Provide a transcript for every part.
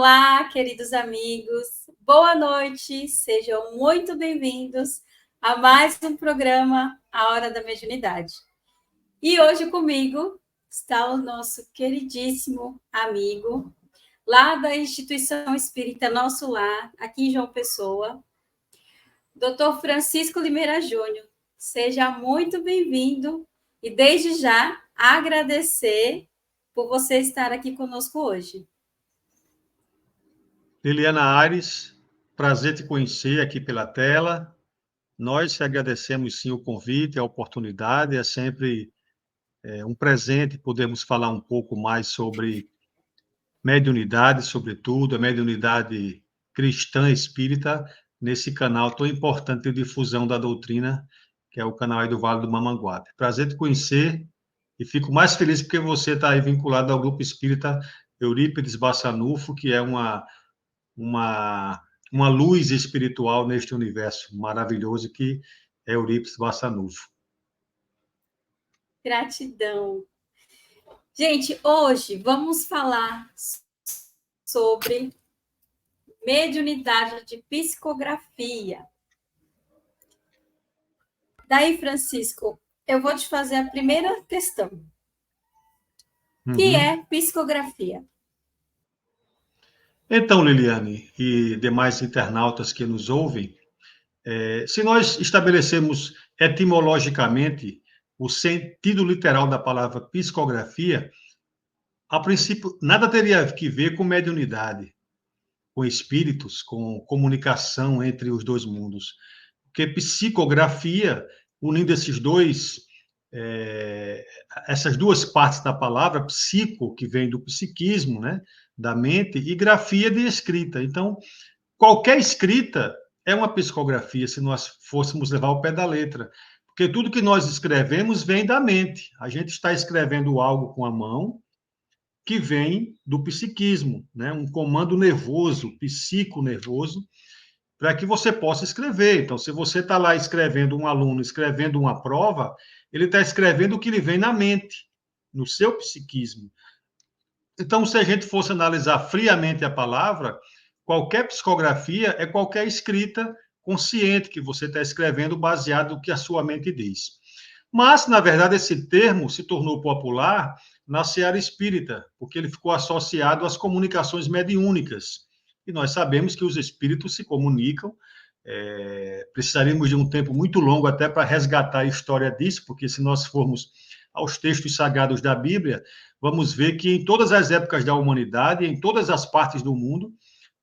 Olá, queridos amigos. Boa noite. Sejam muito bem-vindos a mais um programa A Hora da Mediunidade. E hoje comigo está o nosso queridíssimo amigo, lá da Instituição Espírita Nosso Lar, aqui em João Pessoa, Dr. Francisco Limeira Júnior. Seja muito bem-vindo e, desde já, agradecer por você estar aqui conosco hoje. Liliana Aires, prazer te conhecer aqui pela tela. Nós te agradecemos, sim, o convite, a oportunidade. É sempre um presente podermos falar um pouco mais sobre mediunidade, sobretudo, a mediunidade cristã espírita, nesse canal tão importante de difusão da doutrina, que é o canal aí do Vale do Mamanguape. Prazer te conhecer e fico mais feliz porque você está aí vinculado ao Grupo Espírita Eurípides Bassanufo, que é uma luz espiritual neste universo maravilhoso que é Eurípides Bassanufo. Gratidão. Gente, hoje vamos falar sobre mediunidade de psicografia. Daí, Francisco, eu vou te fazer a primeira questão. Que é psicografia? Então, Liliane e demais internautas que nos ouvem, se nós estabelecemos etimologicamente o sentido literal da palavra psicografia, a princípio, nada teria que ver com mediunidade, com espíritos, com comunicação entre os dois mundos. Porque psicografia, unindo essas duas partes da palavra, psico, que vem do psiquismo, né, da mente, e grafia de escrita. Então, qualquer escrita é uma psicografia, se nós fôssemos levar ao pé da letra. Porque tudo que nós escrevemos vem da mente. A gente está escrevendo algo com a mão que vem do psiquismo, né? Um comando nervoso, psiconervoso, para que você possa escrever. Então, se você está lá escrevendo, um aluno escrevendo uma prova, ele está escrevendo o que lhe vem na mente, no seu psiquismo. Então, se a gente fosse analisar friamente a palavra, qualquer psicografia é qualquer escrita consciente que você está escrevendo baseado no que a sua mente diz. Mas, na verdade, esse termo se tornou popular na seara espírita, porque ele ficou associado às comunicações mediúnicas. E nós sabemos que os espíritos se comunicam. Precisaríamos de um tempo muito longo até para resgatar a história disso, porque se nós formos aos textos sagrados da Bíblia, vamos ver que em todas as épocas da humanidade, em todas as partes do mundo,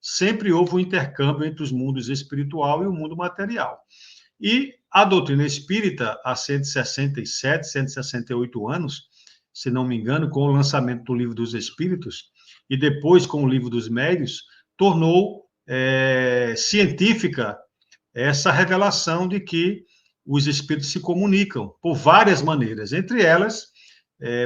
sempre houve um intercâmbio entre os mundos espiritual e o mundo material. E a doutrina espírita, há 167, 168 anos, se não me engano, com o lançamento do Livro dos Espíritos, e depois com o Livro dos Médiuns, tornou científica essa revelação de que os espíritos se comunicam por várias maneiras, entre elas,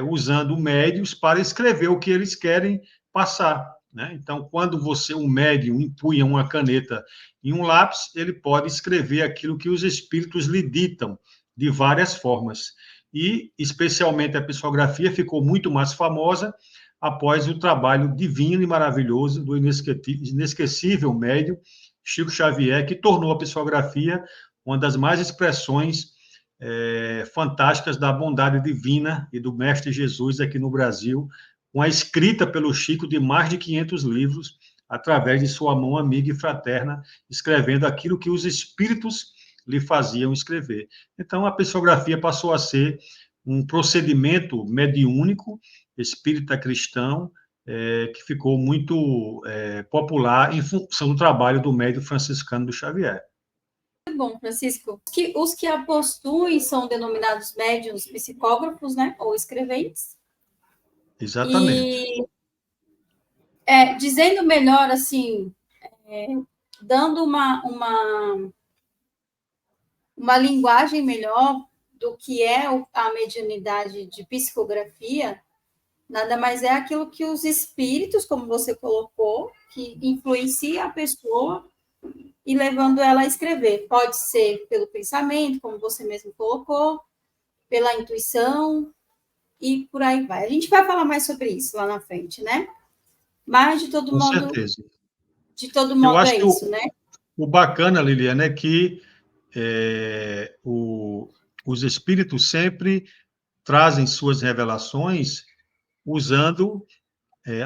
usando médiuns para escrever o que eles querem passar. Né? Então, quando um médium empunha uma caneta e um lápis, ele pode escrever aquilo que os espíritos lhe ditam, de várias formas. E, especialmente, a psicografia ficou muito mais famosa após o trabalho divino e maravilhoso do inesquecível médium Chico Xavier, que tornou a psicografia uma das mais expressões fantásticas da bondade divina e do Mestre Jesus aqui no Brasil, com a escrita pelo Chico de mais de 500 livros, através de sua mão amiga e fraterna, escrevendo aquilo que os espíritos lhe faziam escrever. Então, a psicografia passou a ser um procedimento mediúnico, espírita cristão, que ficou muito popular em função do trabalho do médium franciscano do Xavier. Bom, Francisco, os que a possuem são denominados médiuns psicógrafos, né, ou escreventes. Exatamente. E, dizendo melhor, assim, dando uma linguagem melhor do que é a mediunidade de psicografia, nada mais é aquilo que os espíritos, como você colocou, que influencia a pessoa e levando ela a escrever. Pode ser pelo pensamento, como você mesmo colocou, pela intuição e por aí vai. A gente vai falar mais sobre isso lá na frente, né? Mas, Com certeza. de todo Eu modo acho é que isso, né? o bacana, Liliana, é que os espíritos sempre trazem suas revelações usando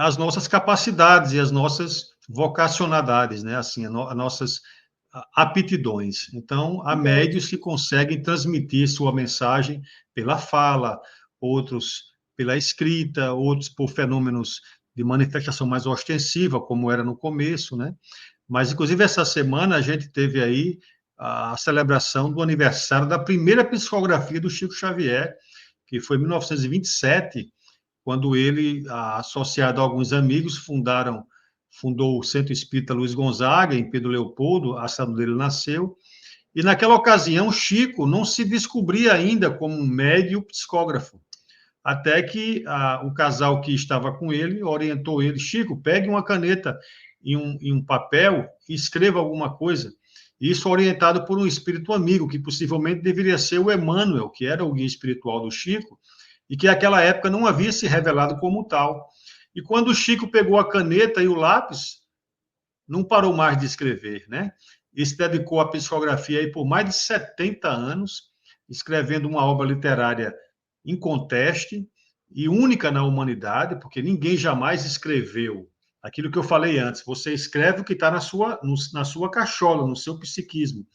as nossas capacidades e as nossas vocacionalidades, né? Assim, as nossas aptidões. Então, há Verdade. médios que conseguem transmitir sua mensagem pela fala, outros pela escrita, outros por fenômenos de manifestação mais ostensiva, como era no começo, né? Mas, inclusive, essa semana a gente teve aí a celebração do aniversário da primeira psicografia do Chico Xavier, que foi em 1927, quando ele, associado a alguns amigos, fundou o Centro Espírita Luiz Gonzaga, em Pedro Leopoldo, a cidade dele nasceu, e naquela ocasião Chico não se descobria ainda como um médio psicógrafo, até que o casal que estava com ele orientou ele: Chico, pegue uma caneta e um papel e escreva alguma coisa. Isso orientado por um espírito amigo, que possivelmente deveria ser o Emmanuel, que era o guia espiritual do Chico, e que naquela época não havia se revelado como tal. E quando o Chico pegou a caneta e o lápis, não parou mais de escrever, né? E se dedicou à psicografia aí por mais de 70 anos, escrevendo uma obra literária inconteste e única na humanidade, porque ninguém jamais escreveu aquilo que eu falei antes. Você escreve o que está na sua cachola, no seu psiquismo.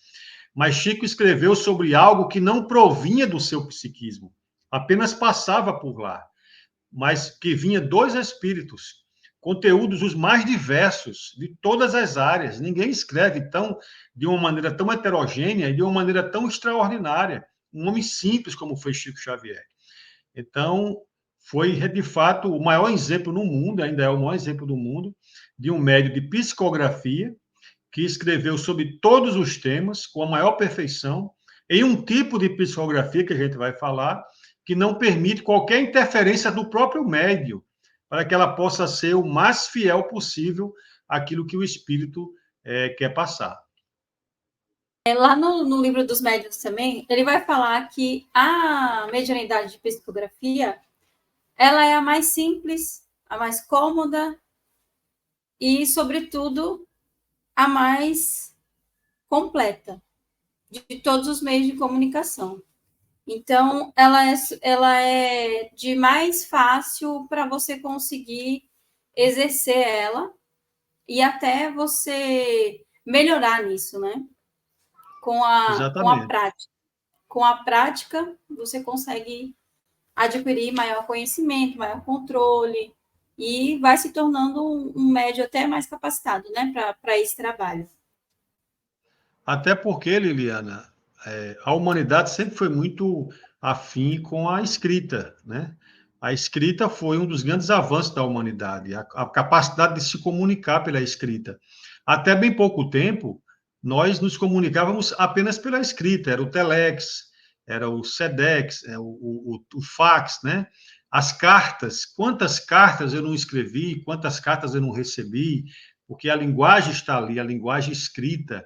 Mas Chico escreveu sobre algo que não provinha do seu psiquismo, apenas passava por lá, mas que vinha dois espíritos, conteúdos os mais diversos, de todas as áreas. Ninguém escreve de uma maneira tão heterogênea e de uma maneira tão extraordinária. Um homem simples como foi Chico Xavier. Então, foi, de fato, o maior exemplo no mundo, ainda é o maior exemplo do mundo, de um médio de psicografia que escreveu sobre todos os temas, com a maior perfeição, em um tipo de psicografia que a gente vai falar, que não permite qualquer interferência do próprio médio, para que ela possa ser o mais fiel possível àquilo que o espírito quer passar. Lá no livro dos médiuns também, ele vai falar que a mediunidade de psicografia, ela é a mais simples, a mais cômoda e, sobretudo, a mais completa de todos os meios de comunicação. Então, ela é de mais fácil para você conseguir exercer ela e até você melhorar nisso, né? Com a Exatamente. prática. Com a prática, você consegue adquirir maior conhecimento, maior controle e vai se tornando um médio até mais capacitado, né, para esse trabalho. Até porque, Liliana, a humanidade sempre foi muito afim com a escrita, né? A escrita foi um dos grandes avanços da humanidade, a capacidade de se comunicar pela escrita. Até bem pouco tempo, nós nos comunicávamos apenas pela escrita, era o telex, era o sedex, o fax, né? As cartas, quantas cartas eu não escrevi, quantas cartas eu não recebi, porque a linguagem está ali, a linguagem escrita.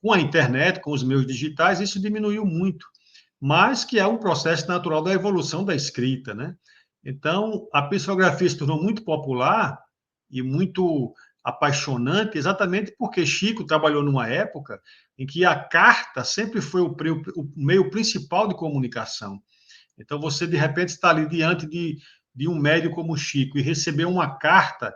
Com a internet, com os meios digitais, isso diminuiu muito, mas que é um processo natural da evolução da escrita, né? Então, a psicografia se tornou muito popular e muito apaixonante, exatamente porque Chico trabalhou numa época em que a carta sempre foi o meio principal de comunicação. Então, você, de repente, está ali diante de um médium como Chico e receber uma carta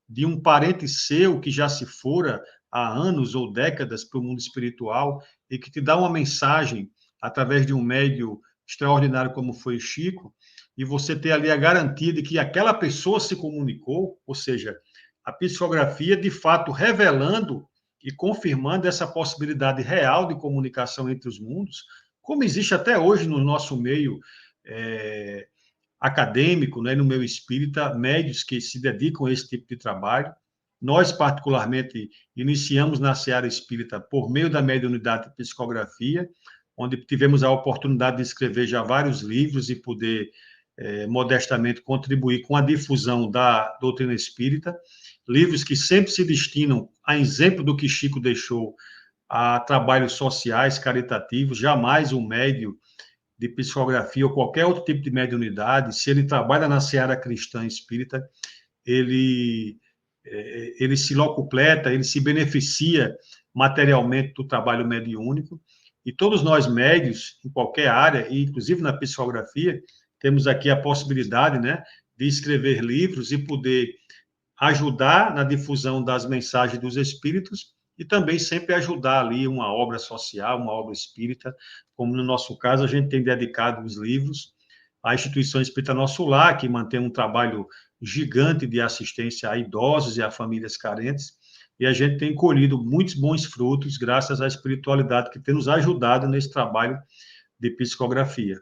de um parente seu que já se fora há anos ou décadas para o mundo espiritual e que te dá uma mensagem através de um médium extraordinário como foi o Chico, e você ter ali a garantia de que aquela pessoa se comunicou, ou seja, a psicografia de fato revelando e confirmando essa possibilidade real de comunicação entre os mundos, como existe até hoje no nosso meio acadêmico, né, no meio espírita, médios que se dedicam a esse tipo de trabalho. Nós, particularmente, iniciamos na Seara Espírita por meio da mediunidade de psicografia, onde tivemos a oportunidade de escrever já vários livros e poder, modestamente, contribuir com a difusão da doutrina espírita, livros que sempre se destinam, a exemplo do que Chico deixou, a trabalhos sociais, caritativos, jamais um médio de psicografia ou qualquer outro tipo de mediunidade, se ele trabalha na seara cristã espírita, ele se locupleta, ele se beneficia materialmente do trabalho mediúnico, e todos nós médios, em qualquer área, e inclusive na psicografia, temos aqui a possibilidade, né, de escrever livros e poder ajudar na difusão das mensagens dos espíritos e também sempre ajudar ali uma obra social, uma obra espírita, como no nosso caso a gente tem dedicado os livros à Instituição Espírita Nosso Lar, que mantém um trabalho gigante de assistência a idosos e a famílias carentes, e a gente tem colhido muitos bons frutos graças à espiritualidade que tem nos ajudado nesse trabalho de psicografia.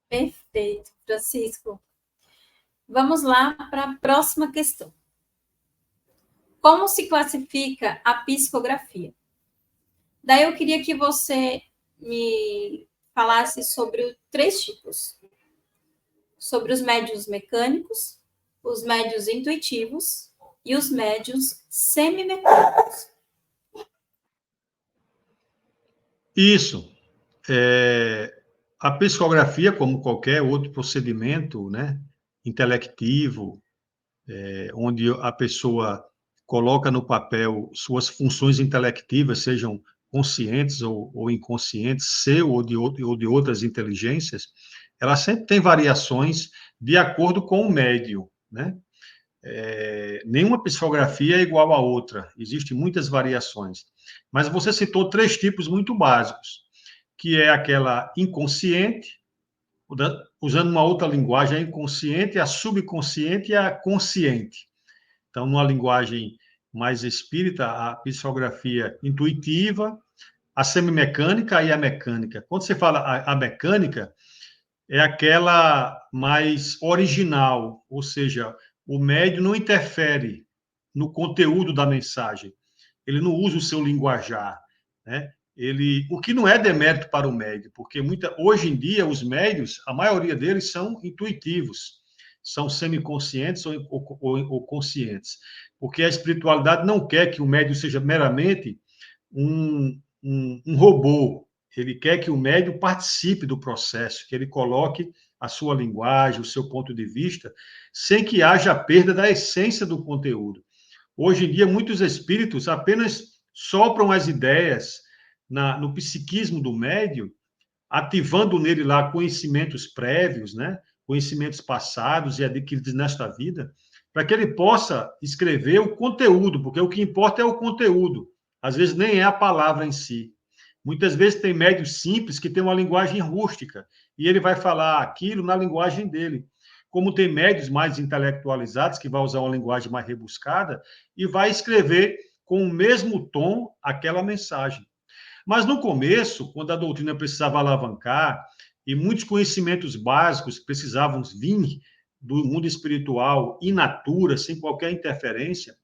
Perfeito, Francisco. Vamos lá para a próxima questão. Como se classifica a psicografia? Daí eu queria que você me falasse sobre 3 tipos. Sobre os médiuns mecânicos, os médiuns intuitivos e os médiuns semimecânicos. Isso. A psicografia, como qualquer outro procedimento, né, intelectivo, onde a pessoa coloca no papel suas funções intelectivas, sejam conscientes ou inconscientes, seu ou de outras inteligências, ela sempre tem variações de acordo com o médium, né? Nenhuma psicografia é igual à outra, existem muitas variações. Mas você citou 3 tipos muito básicos, que é aquela inconsciente, usando uma outra linguagem, a inconsciente, a subconsciente e a consciente. Então, numa linguagem mais espírita, a psicografia intuitiva, a semimecânica e a mecânica. Quando você fala a mecânica, é aquela mais original, ou seja, o médium não interfere no conteúdo da mensagem, ele não usa o seu linguajar, né? O que não é demérito para o médium, porque hoje em dia os médios, a maioria deles são intuitivos, são semiconscientes ou conscientes, porque a espiritualidade não quer que o médium seja meramente um robô, ele quer que o médium participe do processo, que ele coloque a sua linguagem, o seu ponto de vista, sem que haja perda da essência do conteúdo. Hoje em dia, muitos espíritos apenas sopram as ideias no psiquismo do médium, ativando nele lá conhecimentos prévios, né? Conhecimentos passados e adquiridos nesta vida, para que ele possa escrever o conteúdo, porque o que importa é o conteúdo, às vezes nem é a palavra em si. Muitas vezes tem médios simples que tem uma linguagem rústica, e ele vai falar aquilo na linguagem dele. Como tem médios mais intelectualizados, que vai usar uma linguagem mais rebuscada, e vai escrever com o mesmo tom aquela mensagem. Mas no começo, quando a doutrina precisava alavancar, e muitos conhecimentos básicos precisavam vir do mundo espiritual in natura, sem qualquer interferência,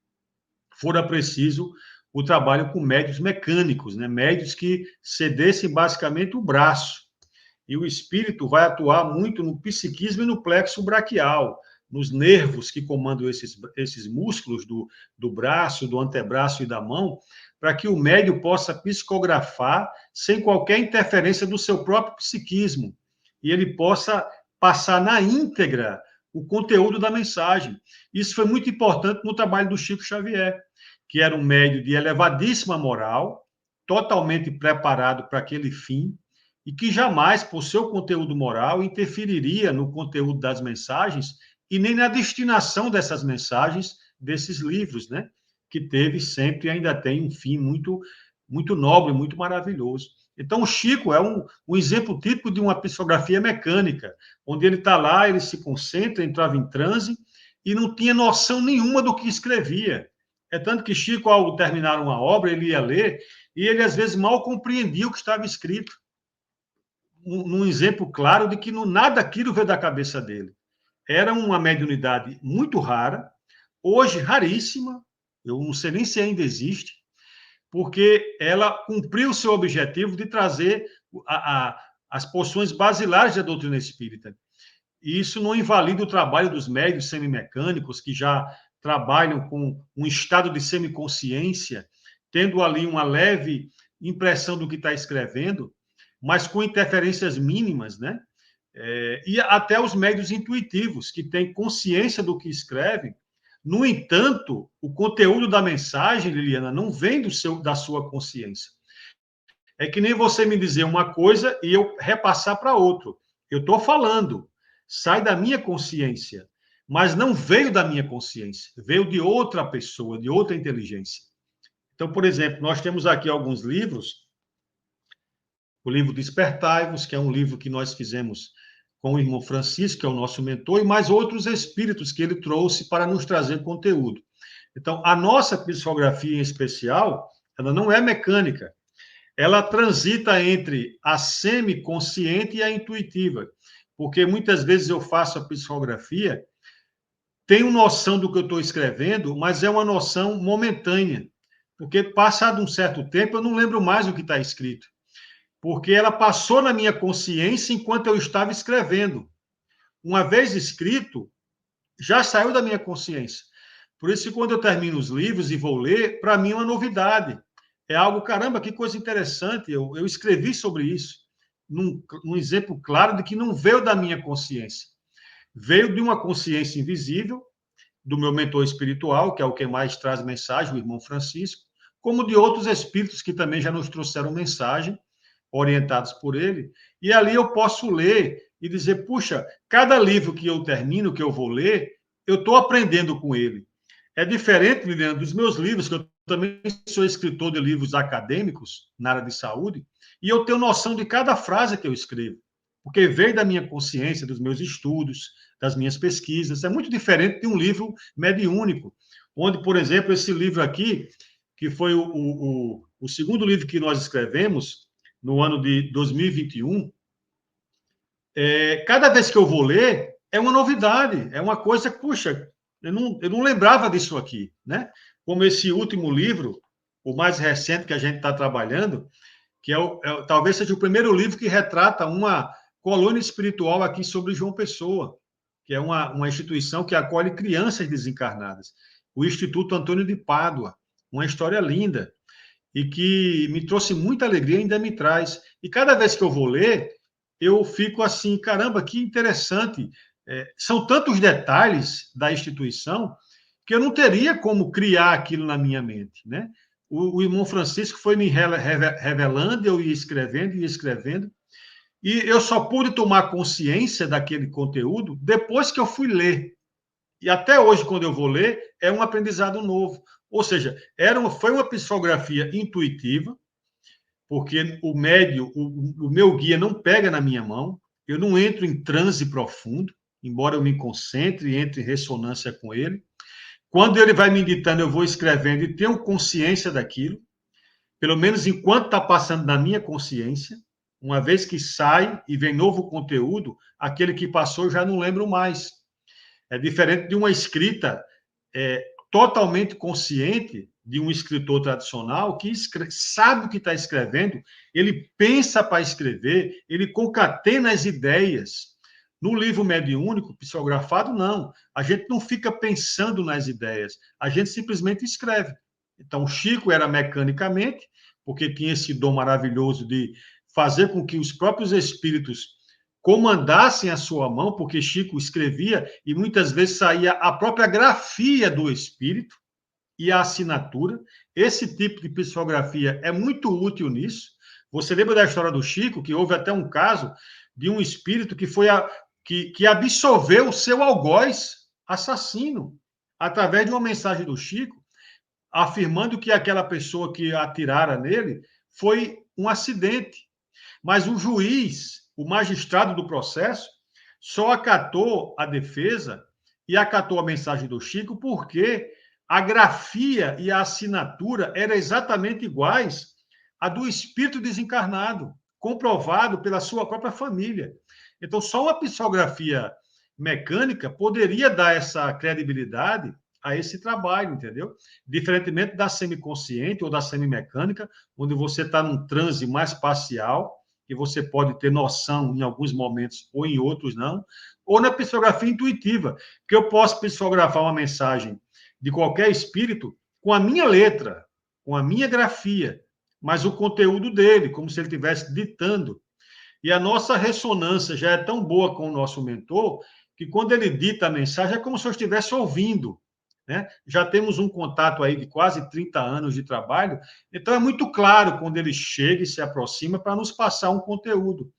fora preciso o trabalho com médios mecânicos, né? Médios que cedessem basicamente o braço. E o espírito vai atuar muito no psiquismo e no plexo braquial, nos nervos que comandam esses músculos do braço, do antebraço e da mão, para que o médium possa psicografar sem qualquer interferência do seu próprio psiquismo. E ele possa passar na íntegra o conteúdo da mensagem. Isso foi muito importante no trabalho do Chico Xavier, que era um médium de elevadíssima moral, totalmente preparado para aquele fim, e que jamais, por seu conteúdo moral, interferiria no conteúdo das mensagens e nem na destinação dessas mensagens, desses livros, né? Que teve sempre e ainda tem um fim muito, muito nobre, muito maravilhoso. Então, o Chico é um exemplo típico de uma psicografia mecânica, onde ele está lá, ele se concentra, entrava em transe e não tinha noção nenhuma do que escrevia. É tanto que Chico, ao terminar uma obra, ele ia ler e ele, às vezes, mal compreendia o que estava escrito. Um exemplo claro de que nada aquilo veio da cabeça dele. Era uma mediunidade muito rara, hoje raríssima, eu não sei nem se ainda existe, porque ela cumpriu o seu objetivo de trazer as porções basilares da doutrina espírita. E isso não invalida o trabalho dos médiuns semimecânicos, que já trabalham com um estado de semiconsciência, tendo ali uma leve impressão do que está escrevendo, mas com interferências mínimas, né? E até os médios intuitivos, que têm consciência do que escrevem. No entanto, o conteúdo da mensagem, Liliana, não vem da sua consciência. É que nem você me dizer uma coisa e eu repassar para outro. Eu estou falando, sai da minha consciência, mas não veio da minha consciência, veio de outra pessoa, de outra inteligência. Então, por exemplo, nós temos aqui alguns livros. O livro Despertai-vos, que é um livro que nós fizemos com o irmão Francisco, que é o nosso mentor, e mais outros espíritos que ele trouxe para nos trazer conteúdo. Então, a nossa psicografia em especial, ela não é mecânica. Ela transita entre a semiconsciente e a intuitiva, porque muitas vezes eu faço a psicografia, tenho noção do que eu estou escrevendo, mas é uma noção momentânea, porque passado um certo tempo eu não lembro mais o que está escrito, porque ela passou na minha consciência enquanto eu estava escrevendo. Uma vez escrito, já saiu da minha consciência. Por isso que quando eu termino os livros e vou ler, para mim é uma novidade. É algo, caramba, que coisa interessante, eu escrevi sobre isso, num exemplo claro de que não veio da minha consciência. Veio de uma consciência invisível, do meu mentor espiritual, que é o que mais traz mensagem, o irmão Francisco, como de outros espíritos que também já nos trouxeram mensagem, orientados por ele, e ali eu posso ler e dizer, puxa, cada livro que eu termino, que eu vou ler, eu estou aprendendo com ele. É diferente, Liliana, dos meus livros, que eu também sou escritor de livros acadêmicos na área de saúde, e eu tenho noção de cada frase que eu escrevo, porque veio da minha consciência, dos meus estudos, das minhas pesquisas. É muito diferente de um livro mediúnico, onde, por exemplo, esse livro aqui, que foi o segundo livro que nós escrevemos, no ano de 2021, cada vez que eu vou ler, é uma novidade, é uma coisa que, puxa, eu não lembrava disso aqui, né? Como esse último livro, o mais recente que a gente está trabalhando, que talvez seja o primeiro livro que retrata uma colônia espiritual aqui sobre João Pessoa, que é uma instituição que acolhe crianças desencarnadas. O Instituto Antônio de Pádua, uma história linda, e que me trouxe muita alegria, ainda me traz. E cada vez que eu vou ler, eu fico assim, caramba, que interessante. São tantos detalhes da instituição que eu não teria como criar aquilo na minha mente, né? O irmão Francisco foi me revelando, eu ia escrevendo, e eu só pude tomar consciência daquele conteúdo depois que eu fui ler. E até hoje, quando eu vou ler, é um aprendizado novo. Ou seja, foi uma psicografia intuitiva, porque o médio, o meu guia não pega na minha mão, eu não entro em transe profundo, embora eu me concentre e entre em ressonância com ele. Quando ele vai me ditando, eu vou escrevendo e tenho consciência daquilo, pelo menos enquanto está passando na minha consciência. Uma vez que sai e vem novo conteúdo, aquele que passou eu já não lembro mais. É diferente de uma escrita totalmente consciente de um escritor tradicional que sabe o que está escrevendo, ele pensa para escrever, ele concatena as ideias. No livro mediúnico, psicografado, não. A gente não fica pensando nas ideias, a gente simplesmente escreve. Então, Chico era mecanicamente, porque tinha esse dom maravilhoso de fazer com que os próprios espíritos comandassem a sua mão, porque Chico escrevia e muitas vezes saía a própria grafia do espírito e a assinatura. Esse tipo de psicografia é muito útil nisso. Você lembra da história do Chico, que houve até um caso de um espírito que absolveu o seu algoz assassino através de uma mensagem do Chico, afirmando que aquela pessoa que atirara nele foi um acidente. Mas o juiz, o magistrado do processo, só acatou a defesa e acatou a mensagem do Chico porque a grafia e a assinatura eram exatamente iguais à do espírito desencarnado, comprovado pela sua própria família. Então, só uma psicografia mecânica poderia dar essa credibilidade a esse trabalho, entendeu? Diferentemente da semiconsciente ou da semimecânica, onde você está num transe mais parcial, que você pode ter noção em alguns momentos ou em outros não, ou na psicografia intuitiva, que eu posso psicografar uma mensagem de qualquer espírito com a minha letra, com a minha grafia, mas o conteúdo dele, como se ele estivesse ditando. E a nossa ressonância já é tão boa com o nosso mentor que quando ele dita a mensagem é como se eu estivesse ouvindo. Né? Já temos um contato aí de quase 30 anos de trabalho, então é muito claro quando ele chega e se aproxima para nos passar um conteúdo.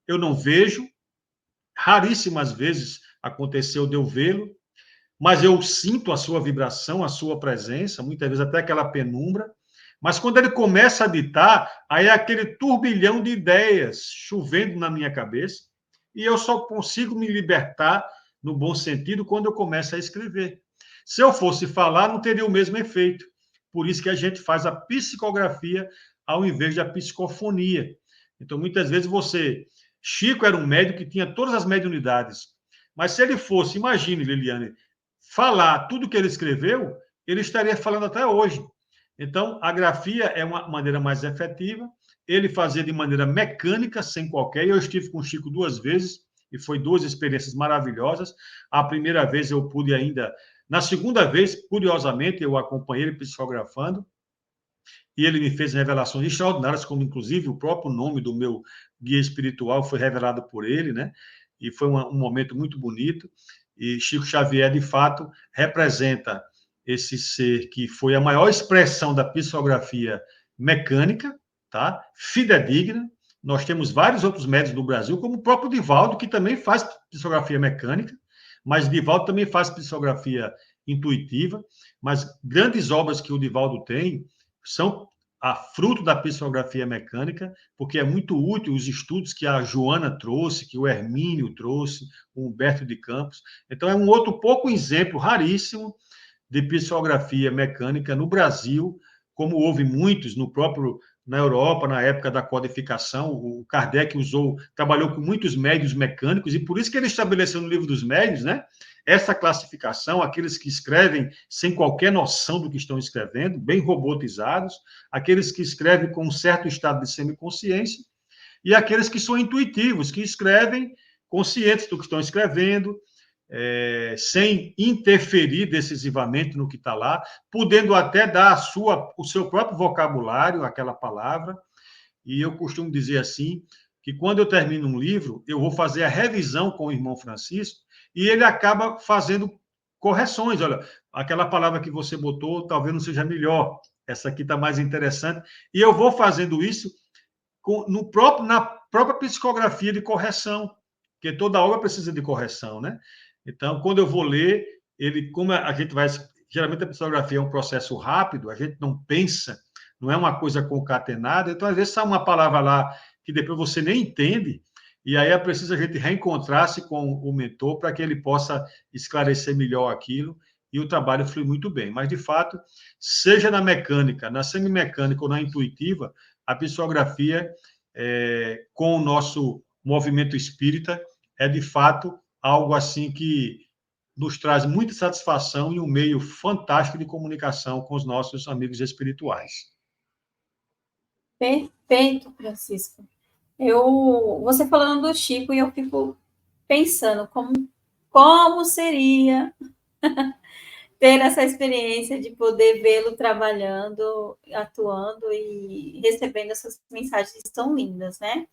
Eu não vejo, raríssimas vezes aconteceu de eu vê-lo, mas eu sinto a sua vibração, a sua presença, muitas vezes até aquela penumbra. Mas quando ele começa a ditar, aí é aquele turbilhão de ideias chovendo na minha cabeça, e eu só consigo me libertar, no bom sentido, quando eu começo a escrever. Se eu fosse falar, não teria o mesmo efeito. Por isso que a gente faz a psicografia ao invés da psicofonia. Então, muitas vezes você. Chico era um médico que tinha todas as mediunidades. Mas se ele fosse, imagine, Liliane, falar tudo que ele escreveu, ele estaria falando até hoje. Então, a grafia é uma maneira mais efetiva. Ele fazia de maneira mecânica, sem qualquer. Eu estive com o Chico 2 vezes e foi 2 experiências maravilhosas. A primeira vez eu pude ainda. Na segunda vez, curiosamente, eu acompanhei ele psicografando e ele me fez revelações extraordinárias, como inclusive o próprio nome do meu guia espiritual foi revelado por ele, né? E foi um momento muito bonito. E Chico Xavier, de fato, representa esse ser que foi a maior expressão da psicografia mecânica, tá? Fidedigna. Nós temos vários outros médicos no Brasil, como o próprio Divaldo, que também faz psicografia mecânica, mas Divaldo também faz psicografia intuitiva, mas grandes obras que o Divaldo tem são a fruto da psicografia mecânica, porque é muito útil os estudos que a Joana trouxe, que o Hermínio trouxe, o Humberto de Campos. Então, é um outro pouco exemplo raríssimo de psicografia mecânica no Brasil, como houve muitos no próprio na Europa, na época da codificação, o Kardec trabalhou com muitos médiuns mecânicos, e por isso que ele estabeleceu no livro dos médiuns, né, essa classificação, aqueles que escrevem sem qualquer noção do que estão escrevendo, bem robotizados, aqueles que escrevem com um certo estado de semiconsciência, e aqueles que são intuitivos, que escrevem conscientes do que estão escrevendo, sem interferir decisivamente no que está lá, podendo até dar o seu próprio vocabulário àquela palavra. E eu costumo dizer assim, que quando eu termino um livro, eu vou fazer a revisão com o irmão Francisco, e ele acaba fazendo correções. Olha, aquela palavra que você botou talvez não seja melhor, essa aqui está mais interessante. E eu vou fazendo isso na própria psicografia de correção, porque toda obra precisa de correção, né? Então, quando eu vou ler, como a gente vai. Geralmente a psicografia é um processo rápido, a gente não pensa, não é uma coisa concatenada, então às vezes sai uma palavra lá que depois você nem entende, e aí é preciso a gente reencontrar-se com o mentor para que ele possa esclarecer melhor aquilo, e o trabalho flui muito bem. Mas, de fato, seja na mecânica, na semimecânica ou na intuitiva, a psicografia, com o nosso movimento espírita, é, de fato, algo assim que nos traz muita satisfação e um meio fantástico de comunicação com os nossos amigos espirituais. Perfeito, Francisco. Você falando do Chico, e eu fico pensando como seria ter essa experiência de poder vê-lo trabalhando, atuando e recebendo essas mensagens tão lindas, né?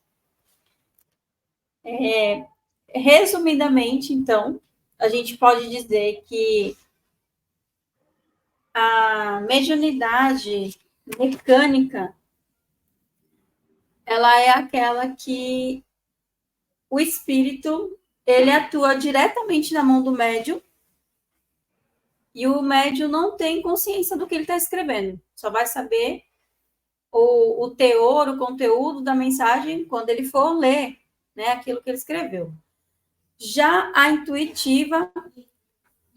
Resumidamente, então, a gente pode dizer que a mediunidade mecânica, ela é aquela que o espírito, ele atua diretamente na mão do médium, e o médium não tem consciência do que ele está escrevendo. Só vai saber o teor, o conteúdo da mensagem quando ele for ler, né, aquilo que ele escreveu. Já a intuitiva,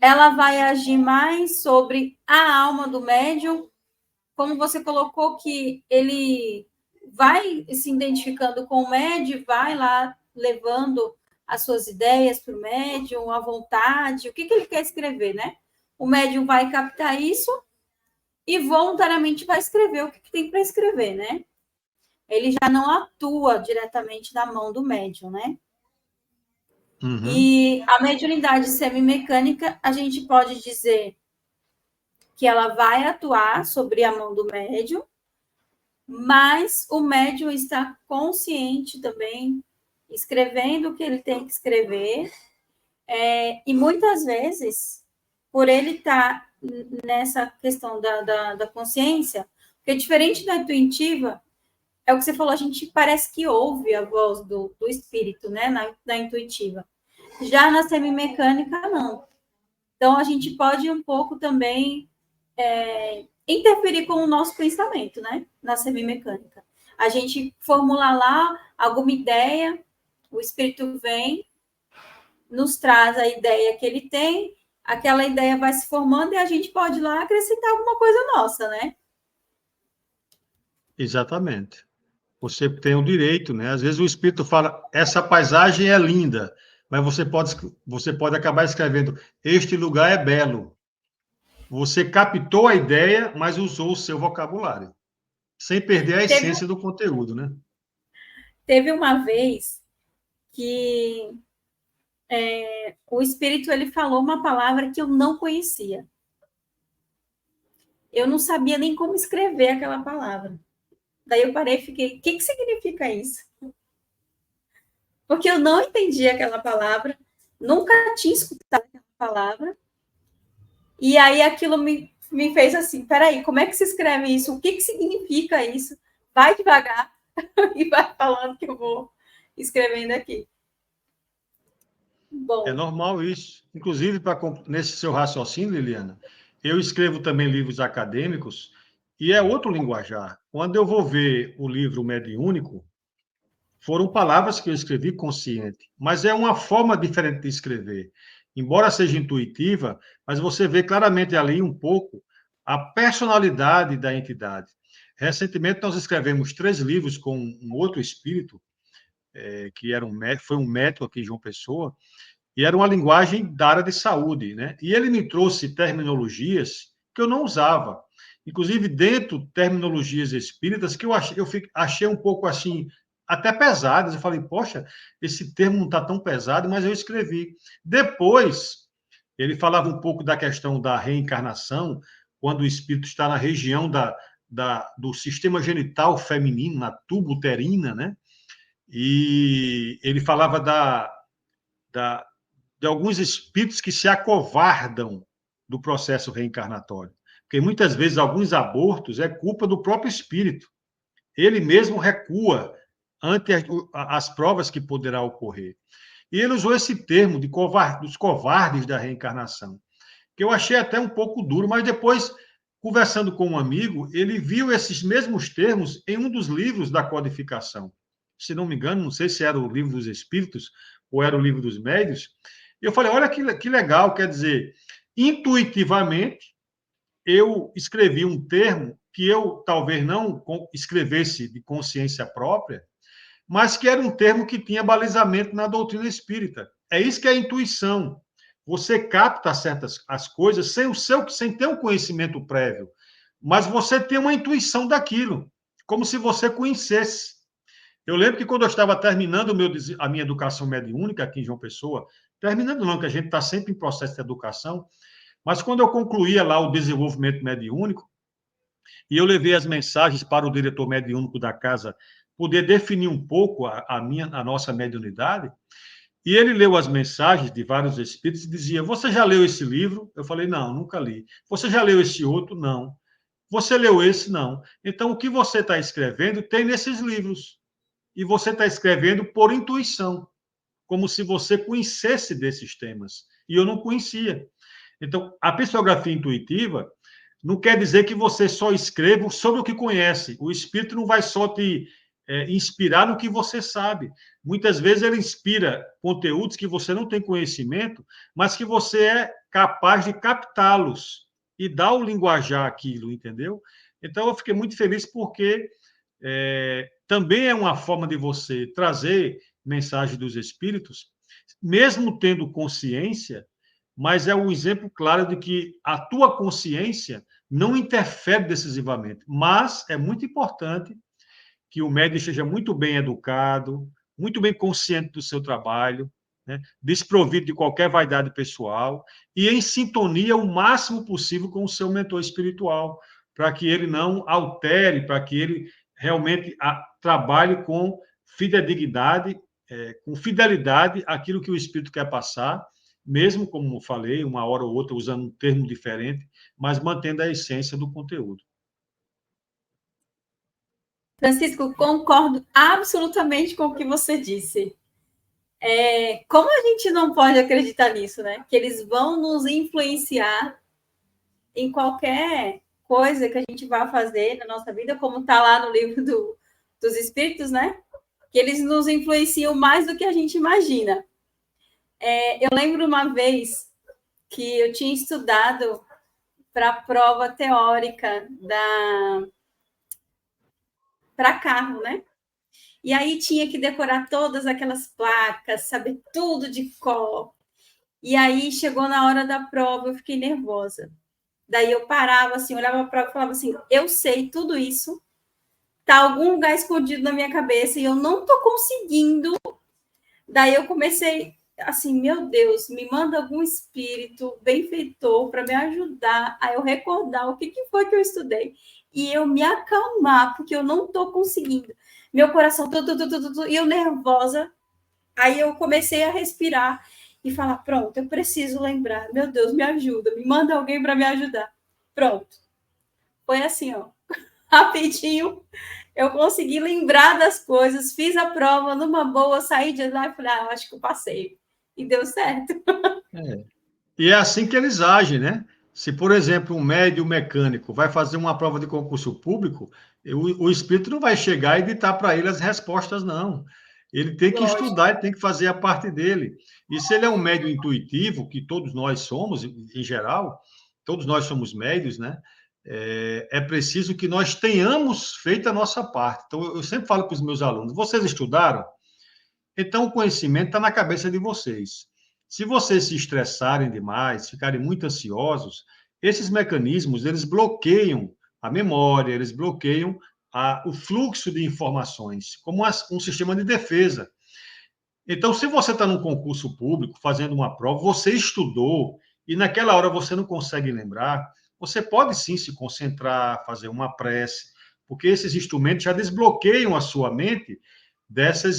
ela vai agir mais sobre a alma do médium, como você colocou, que ele vai se identificando com o médium, vai lá levando as suas ideias para o médium, à vontade, o que ele quer escrever, né? O médium vai captar isso e voluntariamente vai escrever o que tem para escrever, né? Ele já não atua diretamente na mão do médium, né? Uhum. E a mediunidade semimecânica, a gente pode dizer que ela vai atuar sobre a mão do médium, mas o médium está consciente também escrevendo o que ele tem que escrever, e muitas vezes, por ele estar nessa questão da consciência, porque diferente da intuitiva, é o que você falou, a gente parece que ouve a voz do espírito, né, na intuitiva. Já na semimecânica, não. Então, a gente pode um pouco também interferir com o nosso pensamento, né, na semimecânica. A gente formula lá alguma ideia, o espírito vem, nos traz a ideia que ele tem, aquela ideia vai se formando e a gente pode lá acrescentar alguma coisa nossa, né? Exatamente. Você tem o direito, né? Às vezes o espírito fala, essa paisagem é linda, mas você pode acabar escrevendo, este lugar é belo. Você captou a ideia, mas usou o seu vocabulário, sem perder a essência do conteúdo, né? Teve uma vez que o espírito ele falou uma palavra que eu não conhecia. Eu não sabia nem como escrever aquela palavra. Daí eu parei e fiquei, o que significa isso? Porque eu não entendi aquela palavra, nunca tinha escutado aquela palavra, e aí aquilo me fez assim, peraí, como é que se escreve isso? O que significa isso? Vai devagar e vai falando que eu vou escrevendo aqui. Bom. É normal isso. Inclusive, nesse seu raciocínio, Liliana, eu escrevo também livros acadêmicos e é outro linguajar. Quando eu vou ver o livro Mediúnico, foram palavras que eu escrevi consciente, mas é uma forma diferente de escrever. Embora seja intuitiva, mas você vê claramente ali um pouco a personalidade da entidade. Recentemente, nós escrevemos 3 livros com um outro espírito, que foi um médico aqui em João Pessoa, e era uma linguagem da área de saúde, né? E ele me trouxe terminologias que eu não usava. Inclusive, dentro de terminologias espíritas, que achei um pouco assim, até pesadas. Eu falei, poxa, esse termo não está tão pesado, mas eu escrevi. Depois, ele falava um pouco da questão da reencarnação, quando o espírito está na região do sistema genital feminino, na tuba uterina, né? E ele falava da, de alguns espíritos que se acovardam do processo reencarnatório. Porque muitas vezes alguns abortos é culpa do próprio espírito. Ele mesmo recua ante as provas que poderá ocorrer. E ele usou esse termo dos covardes da reencarnação, que eu achei até um pouco duro, mas depois, conversando com um amigo, ele viu esses mesmos termos em um dos livros da codificação. Se não me engano, não sei se era o Livro dos Espíritos ou era o Livro dos Médios. E eu falei, olha que legal, quer dizer, intuitivamente, eu escrevi um termo que eu talvez não escrevesse de consciência própria, mas que era um termo que tinha balizamento na doutrina espírita. É isso que é a intuição. Você capta as coisas sem ter um conhecimento prévio, mas você tem uma intuição daquilo, como se você conhecesse. Eu lembro que quando eu estava terminando a minha educação mediúnica aqui em João Pessoa, terminando não, que a gente está sempre em processo de educação, mas quando eu concluía lá o desenvolvimento mediúnico, e eu levei as mensagens para o diretor mediúnico da casa poder definir um pouco a nossa mediunidade, e ele leu as mensagens de vários espíritos e dizia, você já leu esse livro? Eu falei, não, nunca li. Você já leu esse outro? Não. Você leu esse? Não. Então, o que você está escrevendo tem nesses livros. E você está escrevendo por intuição, como se você conhecesse desses temas. E eu não conhecia. Então, a psicografia intuitiva não quer dizer que você só escreva sobre o que conhece. O espírito não vai só te inspirar no que você sabe. Muitas vezes ele inspira conteúdos que você não tem conhecimento, mas que você é capaz de captá-los e dar o linguajar àquilo, entendeu? Então, eu fiquei muito feliz porque também é uma forma de você trazer mensagem dos espíritos, mesmo tendo consciência, mas é um exemplo claro de que a tua consciência não interfere decisivamente, mas é muito importante que o médium esteja muito bem educado, muito bem consciente do seu trabalho, né? Desprovido de qualquer vaidade pessoal e em sintonia o máximo possível com o seu mentor espiritual, para que ele não altere, para que ele realmente trabalhe com fidedignidade com fidelidade aquilo que o Espírito quer passar, mesmo, como falei, uma hora ou outra usando um termo diferente, mas mantendo a essência do conteúdo. Francisco, concordo absolutamente com o que você disse. Como a gente não pode acreditar nisso, né? Que eles vão nos influenciar em qualquer coisa que a gente vá fazer na nossa vida, como está lá no livro dos Espíritos, né? Que eles nos influenciam mais do que a gente imagina. Eu lembro uma vez que eu tinha estudado para a prova teórica para carro, né? E aí tinha que decorar todas aquelas placas, saber tudo de cor. E aí chegou na hora da prova, eu fiquei nervosa. Daí eu parava assim, olhava a prova e falava assim: eu sei tudo isso, tá em algum lugar escondido na minha cabeça e eu não tô conseguindo. Daí eu comecei assim, meu Deus, me manda algum espírito benfeitor para me ajudar a eu recordar o que foi que eu estudei e eu me acalmar, porque eu não tô conseguindo. Meu coração e eu nervosa. Aí eu comecei a respirar e falar: pronto, eu preciso lembrar. Meu Deus, me ajuda, me manda alguém para me ajudar. Pronto. Foi assim, ó, rapidinho. Eu consegui lembrar das coisas, fiz a prova numa boa, saí de lá e falei: acho que eu passei. E deu certo. E é assim que eles agem, né? Se, por exemplo, um médium mecânico vai fazer uma prova de concurso público, o espírito não vai chegar e ditar para ele as respostas, não. Ele tem que Lógico. estudar, ele tem que fazer a parte dele. E se ele é um médium intuitivo, que todos nós somos, em geral, todos nós somos médios, né? É preciso que nós tenhamos feito a nossa parte. Então, eu sempre falo para os meus alunos: vocês estudaram? Então, o conhecimento está na cabeça de vocês. Se vocês se estressarem demais, ficarem muito ansiosos, esses mecanismos, eles bloqueiam a memória, eles bloqueiam o fluxo de informações, como um sistema de defesa. Então, se você está num concurso público, fazendo uma prova, você estudou, e naquela hora você não consegue lembrar, você pode sim se concentrar, fazer uma prece, porque esses instrumentos já desbloqueiam a sua mente dessas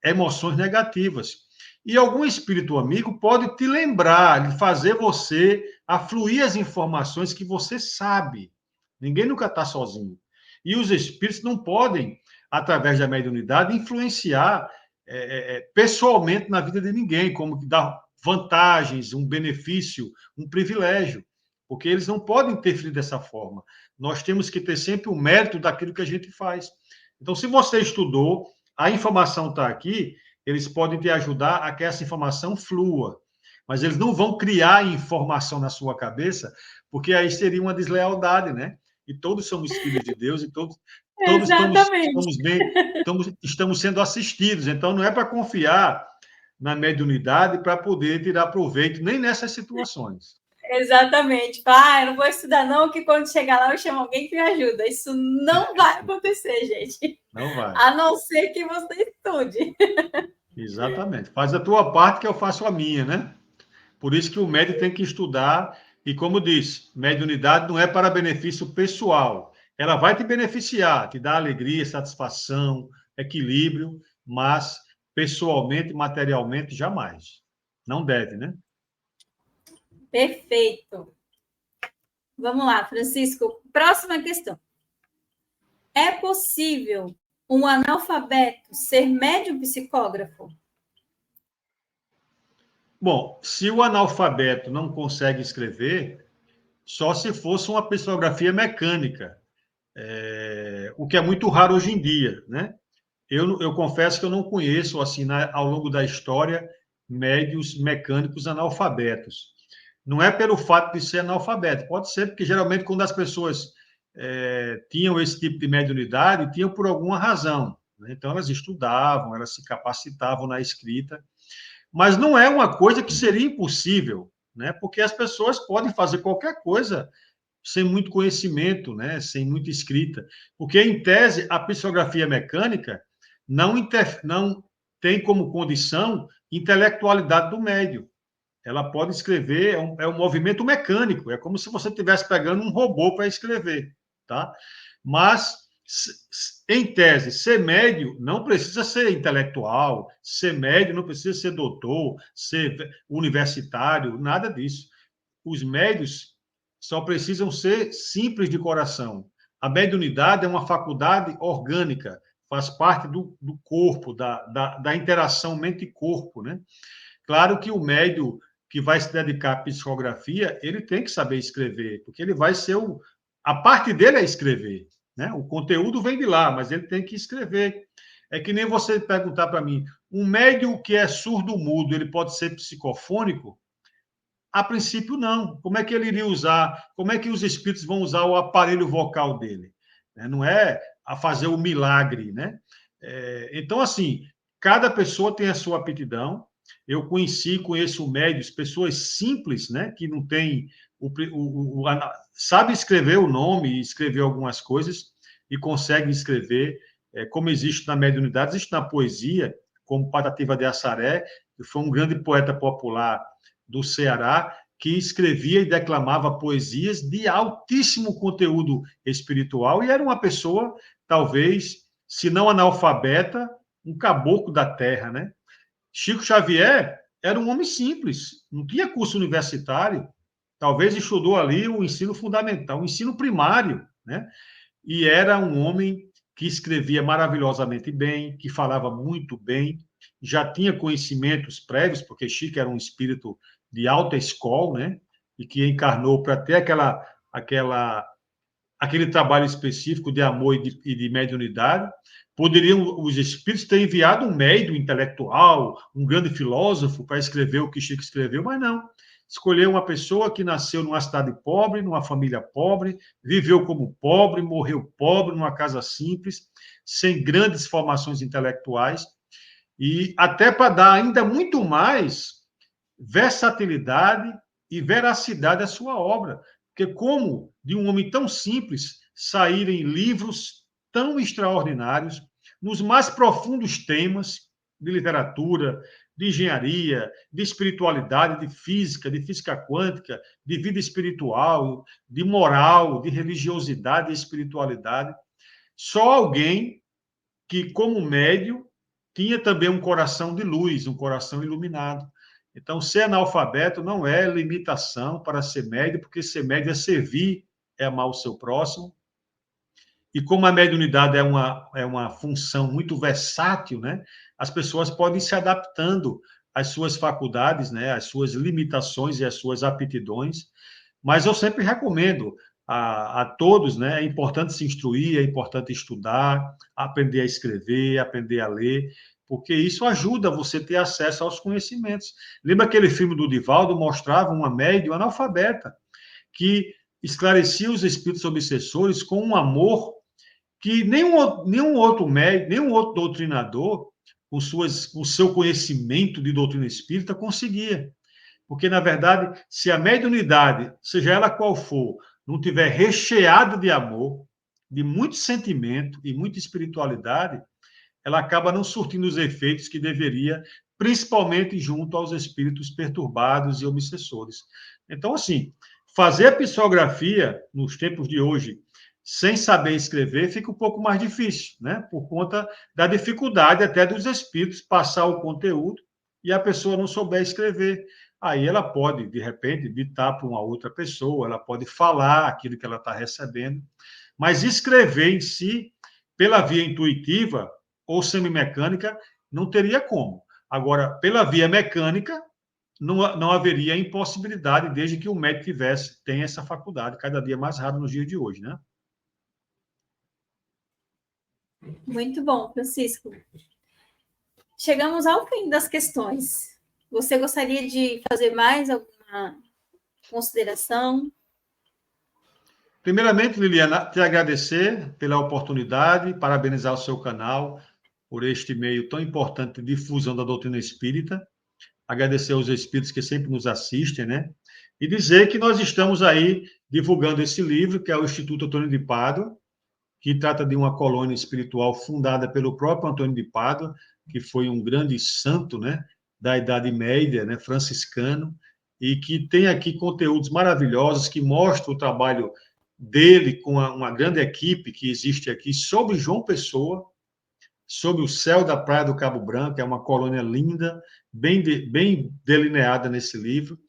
emoções negativas. E algum espírito amigo pode te lembrar, de fazer você afluir as informações que você sabe. Ninguém nunca está sozinho. E os espíritos não podem, através da mediunidade, influenciar pessoalmente na vida de ninguém, como dar vantagens, um benefício, um privilégio, porque eles não podem interferir dessa forma. Nós temos que ter sempre o mérito daquilo que a gente faz. Então, se você estudou, a informação está aqui, eles podem te ajudar a que essa informação flua, mas eles não vão criar informação na sua cabeça, porque aí seria uma deslealdade, né? E todos somos filhos de Deus e todos Exatamente. estamos sendo assistidos. Então, não é para confiar na mediunidade para poder tirar proveito nem nessas situações. Exatamente. Eu não vou estudar, não, que quando chegar lá eu chamo alguém que me ajuda. Isso não vai acontecer, gente. Não vai. A não ser que você estude. Exatamente. Faz a tua parte que eu faço a minha, né? Por isso que o médium tem que estudar, e como disse, mediunidade não é para benefício pessoal. Ela vai te beneficiar, te dar alegria, satisfação, equilíbrio, mas pessoalmente, materialmente, jamais. Não deve, né? Perfeito. Vamos lá, Francisco. Próxima questão. É possível um analfabeto ser médium psicógrafo? Bom, se o analfabeto não consegue escrever, só se fosse uma psicografia mecânica, o que é muito raro hoje em dia, né? Eu confesso que eu não conheço, assim, ao longo da história, médios mecânicos analfabetos. Não é pelo fato de ser analfabeto, pode ser porque geralmente quando as pessoas tinham esse tipo de mediunidade, tinham por alguma razão, né? Então elas estudavam, elas se capacitavam na escrita, mas não é uma coisa que seria impossível, né? Porque as pessoas podem fazer qualquer coisa sem muito conhecimento, né? Sem muita escrita, porque em tese a psicografia mecânica não tem como condição intelectualidade do médium. Ela pode escrever, é um movimento mecânico, é como se você estivesse pegando um robô para escrever, tá? Mas Em tese, ser médio não precisa ser intelectual, ser médio não precisa ser doutor, ser universitário, nada disso. Os médios só precisam ser simples de coração. A mediunidade é uma faculdade orgânica, faz parte do corpo, da interação mente-corpo, né? Claro que o médio que vai se dedicar à psicografia, ele tem que saber escrever, porque ele vai ser a parte dele é escrever, né? O conteúdo vem de lá, mas ele tem que escrever. É que nem você perguntar para mim, um médio que é surdo-mudo, ele pode ser psicofônico? A princípio, não. Como é que ele iria usar? Como é que os espíritos vão usar o aparelho vocal dele? Não é a fazer o milagre, né? Então, assim, cada pessoa tem a sua aptidão. Eu conheço médios, pessoas simples, né? Que não tem sabe escrever o nome, escrever algumas coisas e consegue escrever, como existe na mediunidade, existe na poesia, como Patativa de Assaré, que foi um grande poeta popular do Ceará, que escrevia e declamava poesias de altíssimo conteúdo espiritual e era uma pessoa, talvez, se não analfabeta, um caboclo da terra, né? Chico Xavier era um homem simples, não tinha curso universitário, talvez estudou ali o ensino fundamental, o ensino primário, né? E era um homem que escrevia maravilhosamente bem, que falava muito bem, já tinha conhecimentos prévios, porque Chico era um espírito de alta escola, né? E que encarnou para ter aquele trabalho específico de amor e de mediunidade. Poderiam os espíritos ter enviado um médium intelectual, um grande filósofo para escrever o que Chico escreveu, mas não. Escolheu uma pessoa que nasceu numa cidade pobre, numa família pobre, viveu como pobre, morreu pobre, numa casa simples, sem grandes formações intelectuais, e até para dar ainda muito mais versatilidade e veracidade à sua obra. Porque como de um homem tão simples saírem livros tão extraordinários nos mais profundos temas de literatura, de engenharia, de espiritualidade, de física quântica, de vida espiritual, de moral, de religiosidade e espiritualidade. Só alguém que, como médio, tinha também um coração de luz, um coração iluminado. Então, ser analfabeto não é limitação para ser médio, porque ser médio é servir, é amar o seu próximo. E como a mediunidade é uma função muito versátil, né? As pessoas podem ir se adaptando às suas faculdades, né? Às suas limitações e às suas aptidões. Mas eu sempre recomendo a todos, né? É importante se instruir, é importante estudar, aprender a escrever, aprender a ler, porque isso ajuda você a ter acesso aos conhecimentos. Lembra aquele filme do Divaldo, mostrava uma médium analfabeta, que esclarecia os espíritos obsessores com um amor que nenhum outro médico, nenhum outro doutrinador, com o seu conhecimento de doutrina espírita, conseguia. Porque, na verdade, se a mediunidade, seja ela qual for, não tiver recheada de amor, de muito sentimento e muita espiritualidade, ela acaba não surtindo os efeitos que deveria, principalmente junto aos espíritos perturbados e obsessores. Então, assim, fazer a psicografia nos tempos de hoje sem saber escrever fica um pouco mais difícil, né? Por conta da dificuldade até dos espíritos passar o conteúdo e a pessoa não souber escrever. Aí ela pode, de repente, ditar para uma outra pessoa, ela pode falar aquilo que ela está recebendo, mas escrever em si, pela via intuitiva ou semimecânica, não teria como. Agora, pela via mecânica, não haveria impossibilidade, desde que o médico tenha essa faculdade, cada dia mais raro nos dias de hoje, né? Muito bom, Francisco. Chegamos ao fim das questões. Você gostaria de fazer mais alguma consideração? Primeiramente, Liliana, te agradecer pela oportunidade, parabenizar o seu canal por este meio tão importante de difusão da doutrina espírita, agradecer aos espíritos que sempre nos assistem, né? E dizer que nós estamos aí divulgando esse livro, que é o Instituto Antônio de Pádua, que trata de uma colônia espiritual fundada pelo próprio Antônio de Pádua, que foi um grande santo, né, da Idade Média, né, franciscano, e que tem aqui conteúdos maravilhosos que mostram o trabalho dele com uma grande equipe que existe aqui sobre João Pessoa, sobre o céu da Praia do Cabo Branco, é uma colônia linda, bem delineada nesse livro,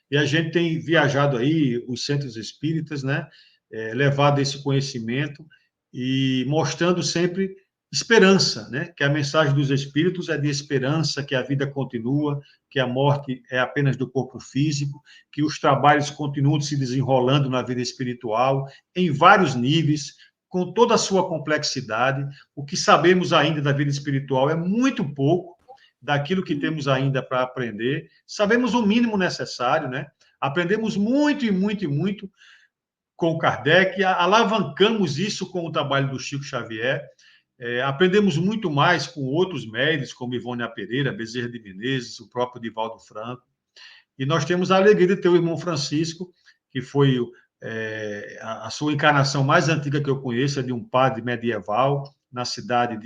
e a gente tem viajado aí, os centros espíritas, né, levado esse conhecimento e mostrando sempre esperança, né, que a mensagem dos espíritos é de esperança, que a vida continua, que a morte é apenas do corpo físico, que os trabalhos continuam se desenrolando na vida espiritual, em vários níveis, com toda a sua complexidade. O que sabemos ainda da vida espiritual é muito pouco daquilo que temos ainda para aprender. Sabemos o mínimo necessário, né? Aprendemos muito e muito e muito com Kardec, alavancamos isso com o trabalho do Chico Xavier, aprendemos muito mais com outros médicos, como Ivone Pereira, Bezerra de Menezes, o próprio Divaldo Franco. E nós temos a alegria de ter o irmão Francisco, que foi a sua encarnação mais antiga que eu conheço, é de um padre medieval, na cidade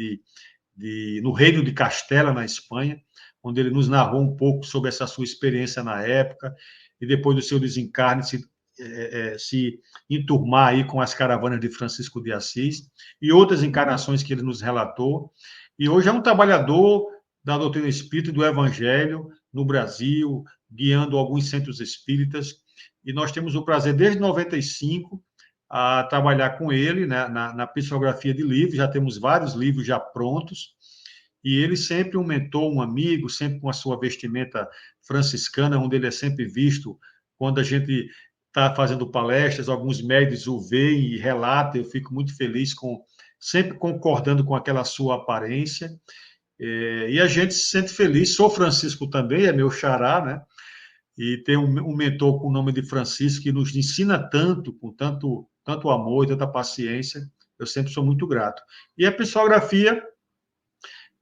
no Reino de Castela, na Espanha, onde ele nos narrou um pouco sobre essa sua experiência na época, e depois do seu desencarne se enturmar aí com as caravanas de Francisco de Assis, e outras encarnações que ele nos relatou. E hoje é um trabalhador da doutrina espírita e do evangelho no Brasil, guiando alguns centros espíritas, e nós temos o prazer, desde 95, a trabalhar com ele, né, na psicografia de livros, já temos vários livros já prontos, e ele sempre um mentor, um amigo, sempre com a sua vestimenta franciscana, onde ele é sempre visto quando a gente está fazendo palestras, alguns médios o veem e relatam, eu fico muito feliz sempre concordando com aquela sua aparência, e a gente se sente feliz. Sou Francisco também, é meu xará, né? E tem um mentor com o nome de Francisco que nos ensina tanto, com tanto amor e tanta paciência. Eu sempre sou muito grato. E a psicografia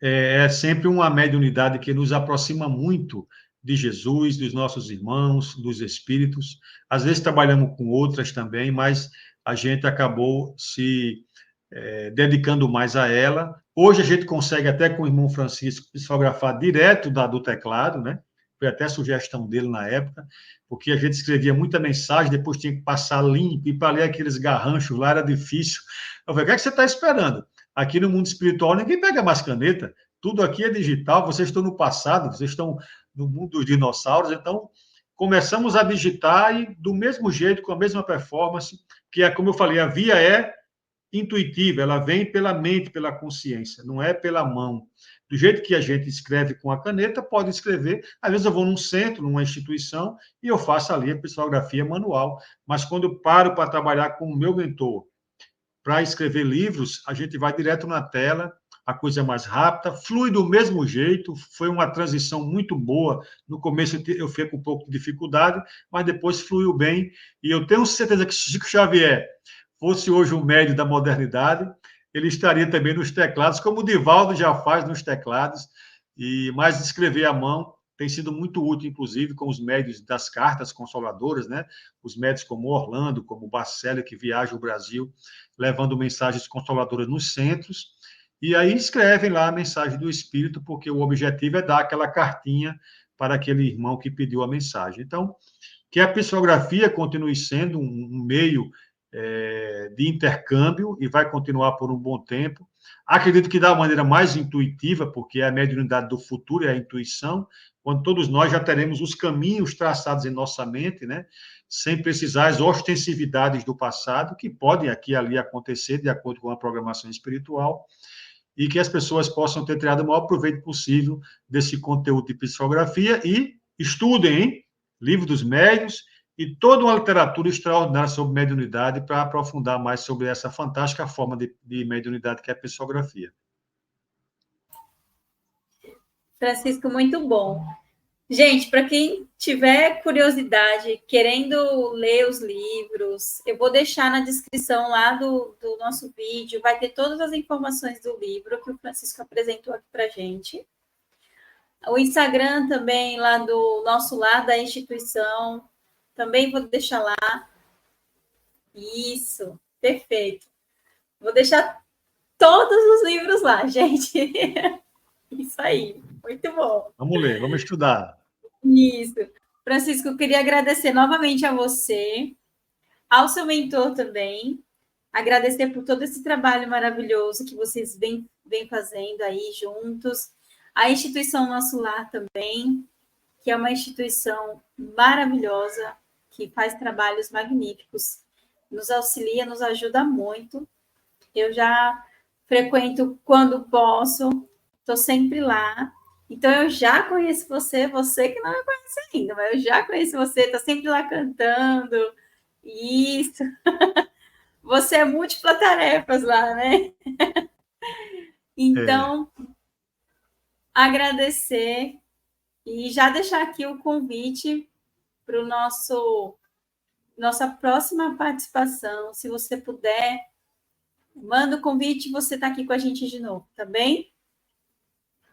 é sempre uma mediunidade que nos aproxima muito de Jesus, dos nossos irmãos, dos espíritos. Às vezes trabalhamos com outras também, mas a gente acabou se dedicando mais a ela. Hoje a gente consegue, até com o irmão Francisco, psicografar direto do teclado, né? Foi até sugestão dele na época, porque a gente escrevia muita mensagem, depois tinha que passar limpo, e para ler aqueles garranchos lá era difícil. Eu falei, o que é que você está esperando? Aqui no mundo espiritual ninguém pega mais caneta, tudo aqui é digital, vocês estão no passado, vocês estão no mundo dos dinossauros, então começamos a digitar e do mesmo jeito, com a mesma performance, que é, como eu falei, a via é intuitiva, ela vem pela mente, pela consciência, não é pela mão. Do jeito que a gente escreve com a caneta, pode escrever. Às vezes eu vou num centro, numa instituição, e eu faço ali a psicografia manual. Mas quando eu paro para trabalhar com o meu mentor, para escrever livros, a gente vai direto na tela, a coisa é mais rápida, flui do mesmo jeito, foi uma transição muito boa. No começo eu fiquei com um pouco de dificuldade, mas depois fluiu bem. E eu tenho certeza que Chico Xavier fosse hoje um médio da modernidade, ele estaria também nos teclados, como o Divaldo já faz nos teclados, mas escrever à mão tem sido muito útil, inclusive, com os médios das cartas consoladoras, né? Os médios como Orlando, como Bacelli, que viajam o Brasil, levando mensagens consoladoras nos centros, e aí escrevem lá a mensagem do Espírito, porque o objetivo é dar aquela cartinha para aquele irmão que pediu a mensagem. Então, que a psicografia continue sendo um meio de intercâmbio e vai continuar por um bom tempo. Acredito que da maneira mais intuitiva, porque a mediunidade do futuro é a intuição, quando todos nós já teremos os caminhos traçados em nossa mente, né? Sem precisar as ostensividades do passado, que podem aqui e ali acontecer, de acordo com a programação espiritual, e que as pessoas possam ter tirado o maior proveito possível desse conteúdo de psicografia e estudem, hein? Livro dos Médiuns, e toda uma literatura extraordinária sobre mediunidade para aprofundar mais sobre essa fantástica forma de mediunidade que é a psicografia. Francisco, muito bom. Gente, para quem tiver curiosidade, querendo ler os livros, eu vou deixar na descrição lá do nosso vídeo, vai ter todas as informações do livro que o Francisco apresentou aqui para a gente. O Instagram também, lá do nosso lado da instituição, também vou deixar lá. Isso, perfeito. Vou deixar todos os livros lá, gente. Isso aí, muito bom. Vamos ler, vamos estudar. Isso. Francisco, eu queria agradecer novamente a você ao seu mentor também, agradecer por todo esse trabalho maravilhoso que vocês vêm fazendo aí juntos, a instituição Nosso Lar também, que é uma instituição maravilhosa, que faz trabalhos magníficos, nos auxilia, nos ajuda muito. Eu já frequento quando posso, estou sempre lá. Então, eu já conheço você, você que não me conhece ainda, mas eu já conheço você, está sempre lá cantando. Isso. Você é múltipla tarefas lá, né? É. Então, agradecer e já deixar aqui o convite para o nossa próxima participação. Se você puder, manda o convite e você está aqui com a gente de novo, tá bem?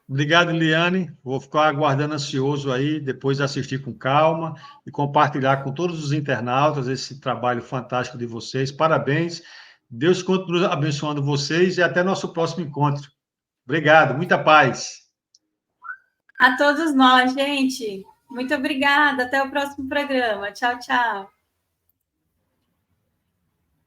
Obrigado, Liane. Vou ficar aguardando ansioso aí, depois assistir com calma e compartilhar com todos os internautas esse trabalho fantástico de vocês. Parabéns. Deus continue abençoando vocês e até nosso próximo encontro. Obrigado, muita paz. A todos nós, gente. Muito obrigada. Até o próximo programa. Tchau, tchau.